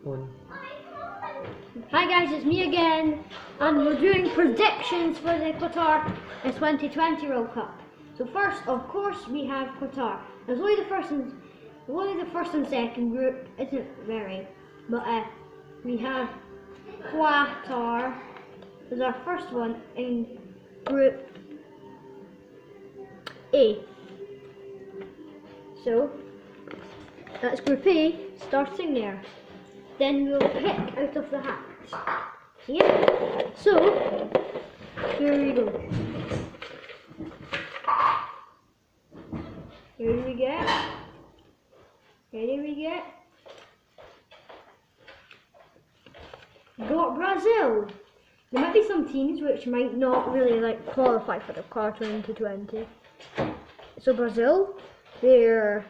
One. Hi guys, it's me again, and we're doing predictions for the Qatar 2020 World Cup. So first, of course, we have Qatar. There's only the first and second group, isn't very, but we have Qatar as our first one in Group A. So that's Group A, starting there. Then we'll pick out of the hat. Yeah. So here we go. Here we get. Ready we get. Got Brazil. There might be some teams which might not really qualify for the Qatar 2020. So Brazil, they're.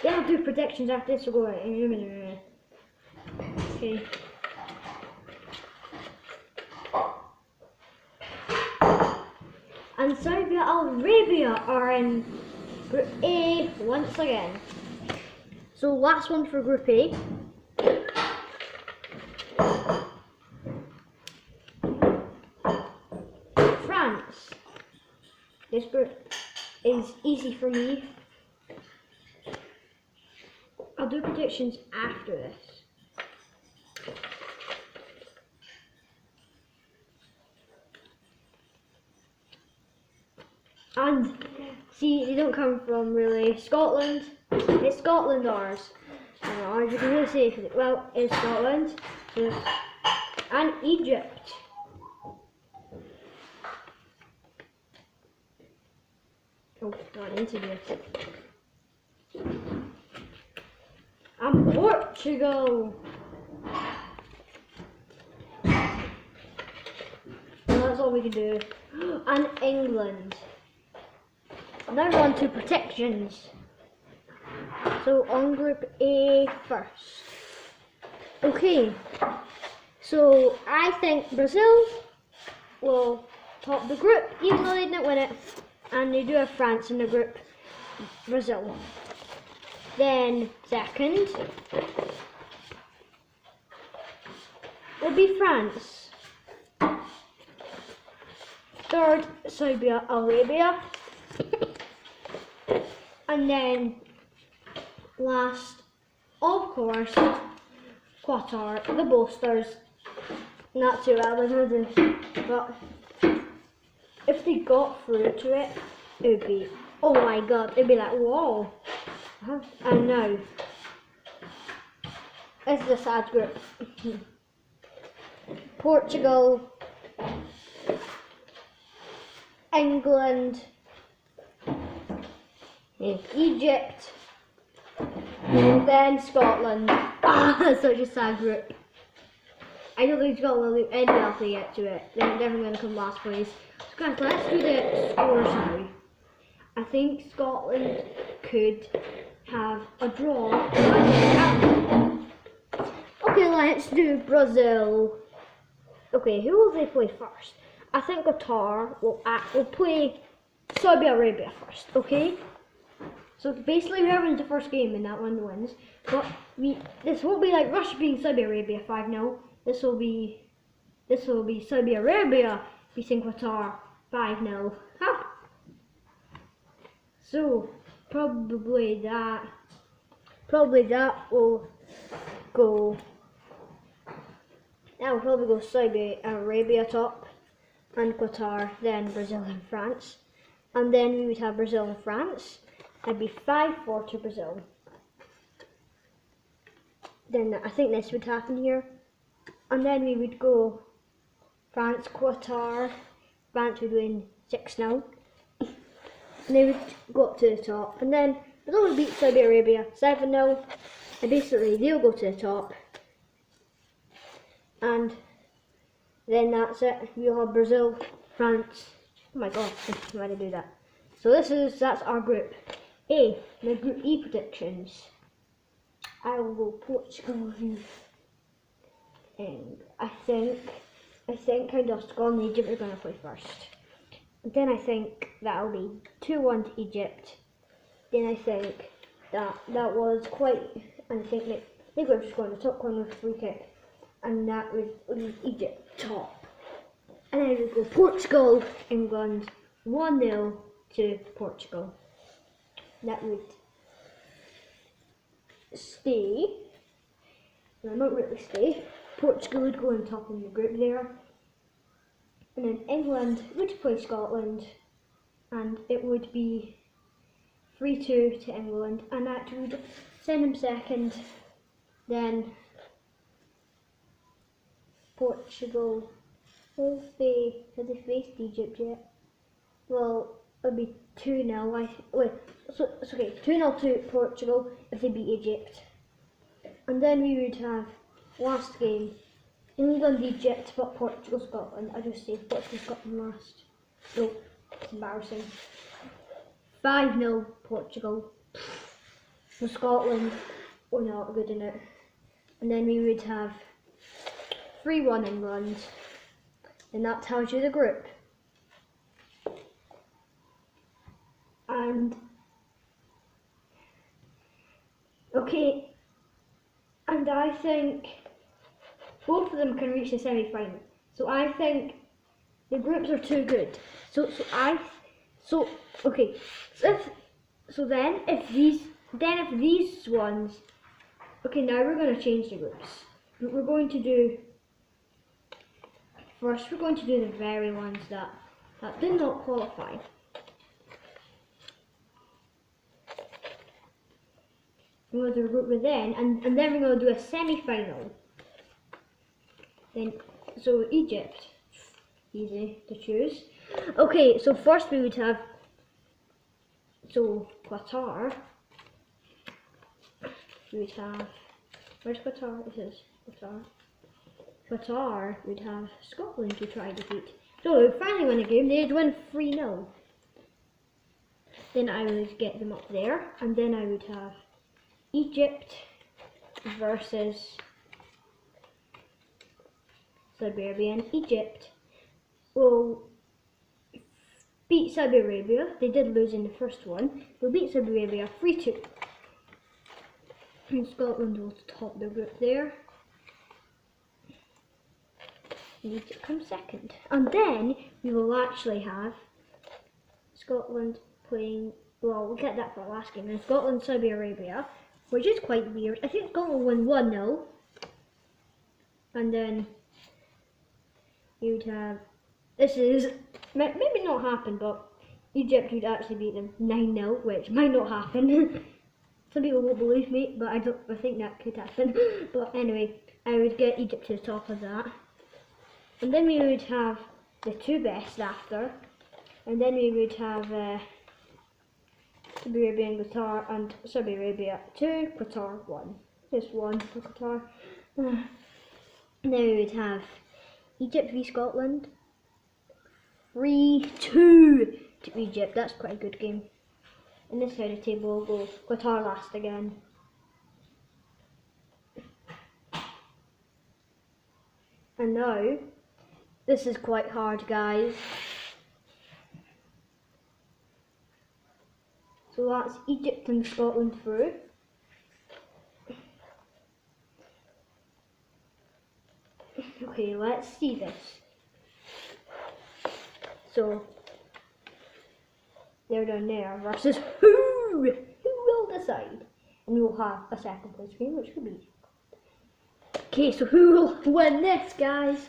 Yeah, I'll do predictions after this. We'll go in a minute. Okay. And Saudi Arabia are in Group A once again. So last one for Group A. France. This group is easy for me. I'll do predictions after this. And see, they don't come from really Scotland. It's Scotland ours. Ours you can really say, well, it's Scotland and Egypt. Oh, not into this. And Portugal. Well, that's all we can do. And England. Now we're on to predictions. So on Group A first. Okay. So I think Brazil will top the group, even though they didn't win it. And they do have France in the group. Brazil. Then second would be France. Third, Saudi Arabia. And then last, of course, Qatar, the boasters. Not too well, but if they got through to it, it would be, oh my god, it'd be like, whoa. And now, it's the sad group. Portugal, England, Egypt, and then Scotland. That's such a sad group. I don't think Scotland will do any else to get to it. They're definitely going to come last place. So guys, let's do the scores now. I think Scotland could have a draw. Okay, let's do Brazil. Okay, who will they play first? I think Qatar will play Saudi Arabia first, okay? So basically whoever wins the first game and that one wins. But this won't be like Russia beating Saudi Arabia 5-0. This will be Saudi Arabia beating Qatar 5-0. Huh? So probably that will go. That will probably go Saudi Arabia top, and Qatar, then Brazil and France, and then we would have Brazil and France. That'd be 5-4 to Brazil. Then I think this would happen here, and then we would go France, Qatar. France would win 6-0. And they would go up to the top, and then Brazil would beat Saudi Arabia 7-0, and basically they'll go to the top, and then that's it. We'll have Brazil, France. Oh my god, why did I do that? So that's our group A. The Group E predictions. I will go Portugal, and I think Portugal and Egypt are going to play first. Then I think that'll be 2-1 to Egypt. Then I think that was quite, I think that They were just going to top corner with a free kick, and that would leave Egypt top. And then we would go Portugal, England, 1-0 to Portugal. That would stay. No, not really stay. Portugal would go on top in the group there. And then England would play Scotland, and it would be 3-2 to England, and that would send them second. Then Portugal, have they faced Egypt yet? Well, it'll be 2-0. So it's okay, 2-0 to Portugal if they beat Egypt. And then we would have last game, England, Egypt, but Portugal, Scotland. I just say Portugal, Scotland last. So it's embarrassing. 5-0 Portugal. So Scotland were not good in it. And then we would have 3-1 England. And that tells you the group. And okay, and I think both of them can reach the semi-final. So I think the groups are too good. So then if these ones, okay, now we're going to change the groups. We're going to do first. We're going to do the very ones that did not qualify. We're going to do a group with then, and then we're going to do a semi-final. Then, so Egypt, easy to choose. Okay, so first we would have, so Qatar. We would have, where's Qatar? It is Qatar. Qatar would have Scotland to try to defeat. So we finally won a game. They'd win 3-0. Then I would get them up there, and then I would have Egypt versus Saudi Arabia, and Egypt will beat Saudi Arabia. They did lose in the first one. They'll beat Saudi Arabia 3-2. And Scotland will top their group there. And Egypt comes second. And then we will actually have Scotland playing, well, we'll get that for our last game. And Scotland, Saudi Arabia, which is quite weird. I think Scotland will win 1-0. And then you would have, this is, maybe not happen, but Egypt would actually beat them 9-0, which might not happen. Some people won't believe me, but I think that could happen. But anyway, I would get Egypt to the top of that. And then we would have the two best after. And then we would have Saudi Arabia and Qatar, and Saudi Arabia 2, Qatar 1. Just 1 for Qatar. And then we would have Egypt v Scotland, 3-2 to Egypt. That's quite a good game. And this side of the table will go Qatar last again. And now, this is quite hard, guys. So that's Egypt and Scotland through. Okay, let's see this. So they're down there versus who will decide? And we'll have a second place game, which could be. Okay, so who will win this, guys?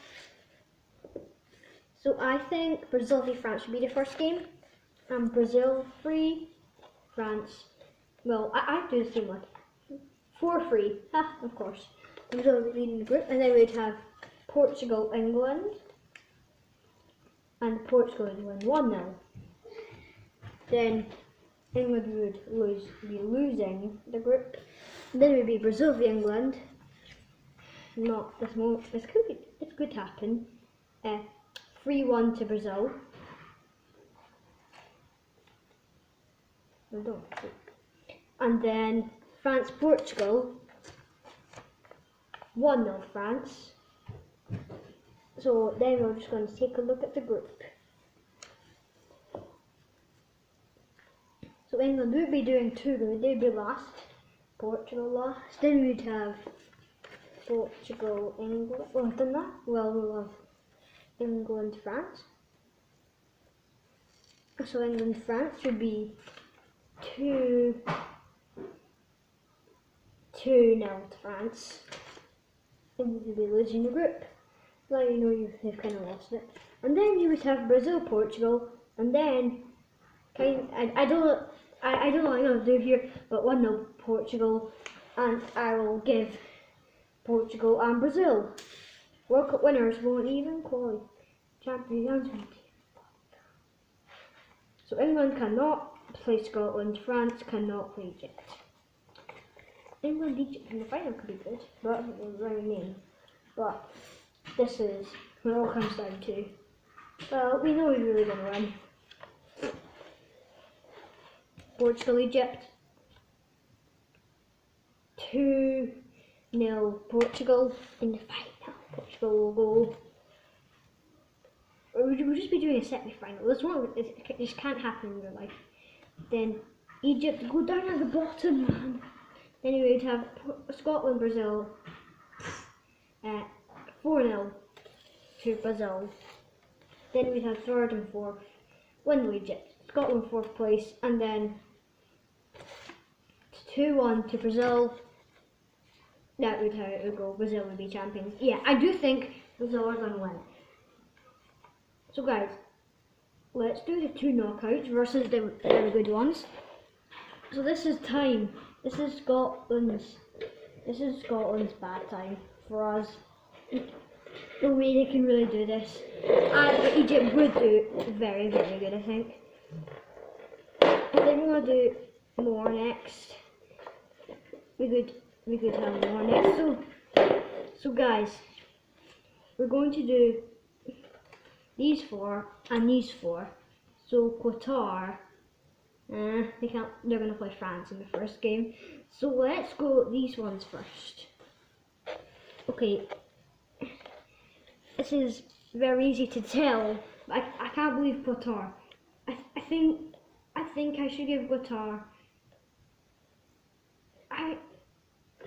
So I think Brazil v France should be the first game. And Brazil 3, France. Well, I do the same one. 4-3, of course. Brazil will be leading the group, and then we'd have Portugal, England, and Portugal would win 1-0. Then England would be losing the group. And then it would be Brazil v England. Not this moment. It could happen. 3-1 to Brazil. And then France, Portugal. 1-0 France. So then we're just going to take a look at the group. So England would be doing too good, they'd be last. Portugal last. Then we'd have Portugal, England. Oh, I've done that. Well, we'll have England, France. So England, France would be 2-0 to France. And you'd be losing the group. Now you know you've kind of lost it. And then you would have Brazil, Portugal, and then I don't know what I'm gonna do here, but 1-0 Portugal, and I will give Portugal and Brazil. World Cup winners won't even qualify. Champions. So England cannot play Scotland, France cannot play Egypt. England, Egypt in the final could be good, but it was very mean. But this is what it all comes down to. Well, we know who's really going to win. Portugal, Egypt. 2-0 Portugal in the final. Portugal will go. We'll just be doing a semi-final. This one, it just can't happen in real life. Then Egypt go down at the bottom, man. Then we would have Scotland, Brazil. 4-0 to Brazil. Then we'd have third and fourth. 1-0 Egypt. Scotland 4th place, and then 2-1 to Brazil. That would how it would go. Brazil would be champions. Yeah, I do think Brazil are going to win. So guys, let's do the 2 knockouts versus the very good ones. So this is time. This is Scotland's bad time for us. No way they can really do this. But Egypt would do very, very good, I think. I think we're gonna do more next. We could have more next. So guys, we're going to do these 4 and these 4. So Qatar, they're gonna play France in the first game. So let's go these ones first. Okay, this is very easy to tell. I can't believe Qatar. I think I should give Qatar.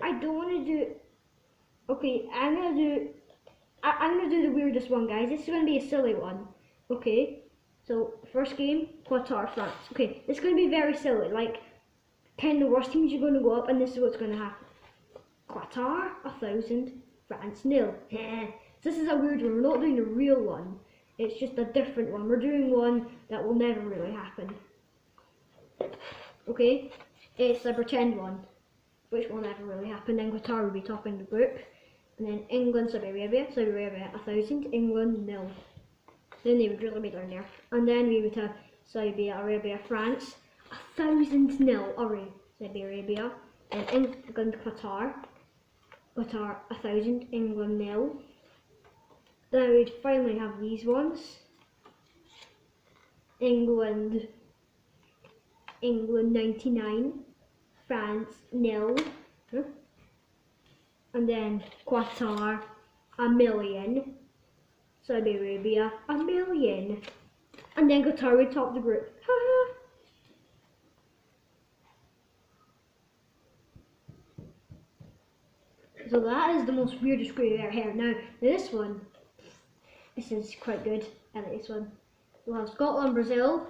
I don't want to do. Okay, I'm gonna do the weirdest one, guys. This is gonna be a silly one. Okay, so first game, Qatar, France. Okay, this is gonna be very silly. Like, kind of the worst teams are gonna go up, and this is what's gonna happen. Qatar 1,000, France 0. This is a weird one. We're not doing a real one. It's just a different one. We're doing one that will never really happen. Okay, it's a pretend one, which will never really happen. Then Qatar will be topping the group. And then England, Saudi Arabia 1,000, England 0. Then they would really be down there. And then we would have Saudi Arabia, France 1,000 0. Saudi Arabia. And England, Qatar 1,000, England 0. Then we'd finally have these ones. England 99, France 0. And then Qatar 1,000,000, Saudi Arabia 1,000,000, and then Qatar would top the group. So that is the most weirdest group I've ever heard. Now this one, this is quite good. I like this one. We'll have Scotland, Brazil.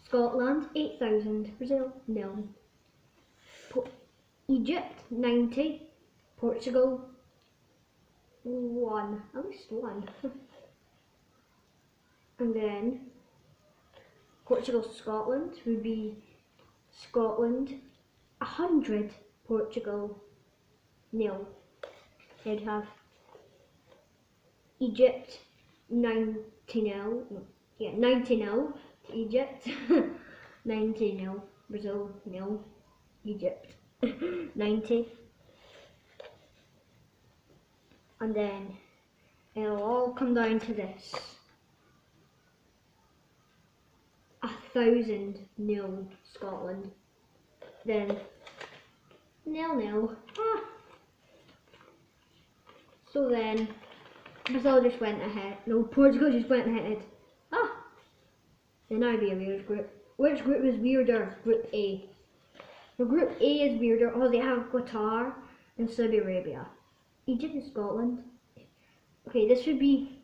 Scotland 8,000, Brazil 0. Egypt 90. Portugal 1, at least 1. And then Portugal, Scotland would be Scotland 100, Portugal 0. They'd have Egypt 90 0. Yeah, 90 0 to Egypt. 90 0. Brazil 0. Egypt 90. And then it'll all come down to this. 1,000 0 Scotland. Then 0-0. So then Brazil just went ahead. No, Portugal just went ahead. Then I'd be a weird group. Which group is weirder? Group A. The group A is weirder. Oh, they have Qatar and Saudi Arabia. Egypt and Scotland. Okay, this would be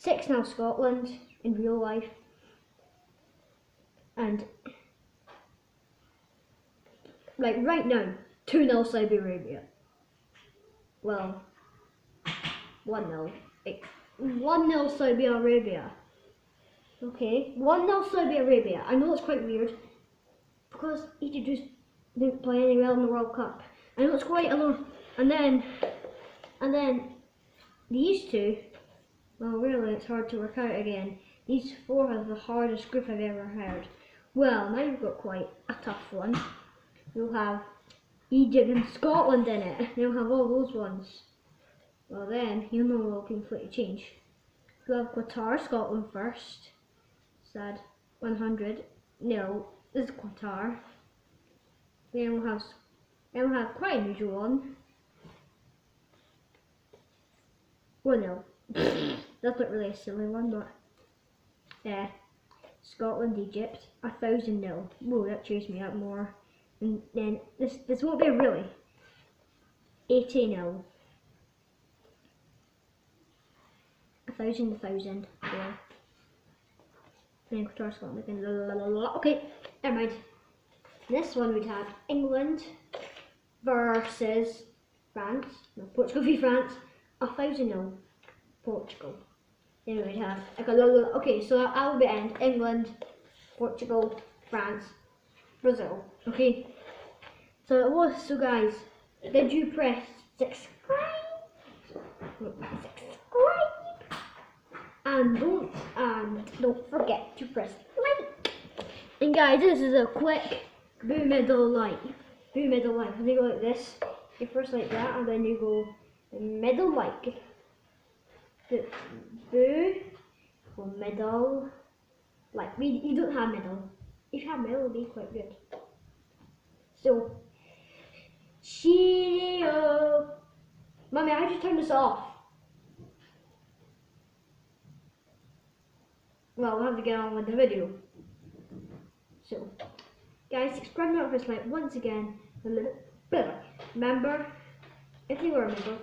6-0 Scotland in real life. And like right now, 2-0 Saudi Arabia. Well, 1-0. 1-0 Saudi Arabia. Okay, 1-0 Saudi Arabia. I know it's quite weird because Egypt just didn't play any well in the World Cup. I know it's quite a lot. And then these two. Well, really, it's hard to work out again. These four are the hardest group I've ever heard. Well, now you've got quite a tough one. You'll have Egypt and Scotland in it. You'll have all those ones. Well then, you know we'll completely change. You'll have Qatar, Scotland first. Sad. 100. No, this is Qatar. Then we'll have quite an unusual one. 1-0. That's not really a silly one, but yeah. Scotland, Egypt, 1,000-0. Whoa, that cheers me up more. And then this won't be really 80-0. 1,000. Yeah. And then Qatar, Scotland again. Okay, never mind. This one we'd have England versus France. No, Portugal v France. 1,000-0. Portugal. Then we'd have okay, so I'll be end England, Portugal, France, Brazil. Okay. So guys, did you press subscribe? And don't forget to press like. And guys, this is a quick boo middle like. Boo middle like. You go like this. You first like that, and then you go the middle like. The boo or middle like. You don't have middle. If you have middle, it'll be quite good. So, cheerio. Mummy, how do you turn this off? Well, we'll have to get on with the video. So, guys, subscribe and press like once again. Remember, if you were a member,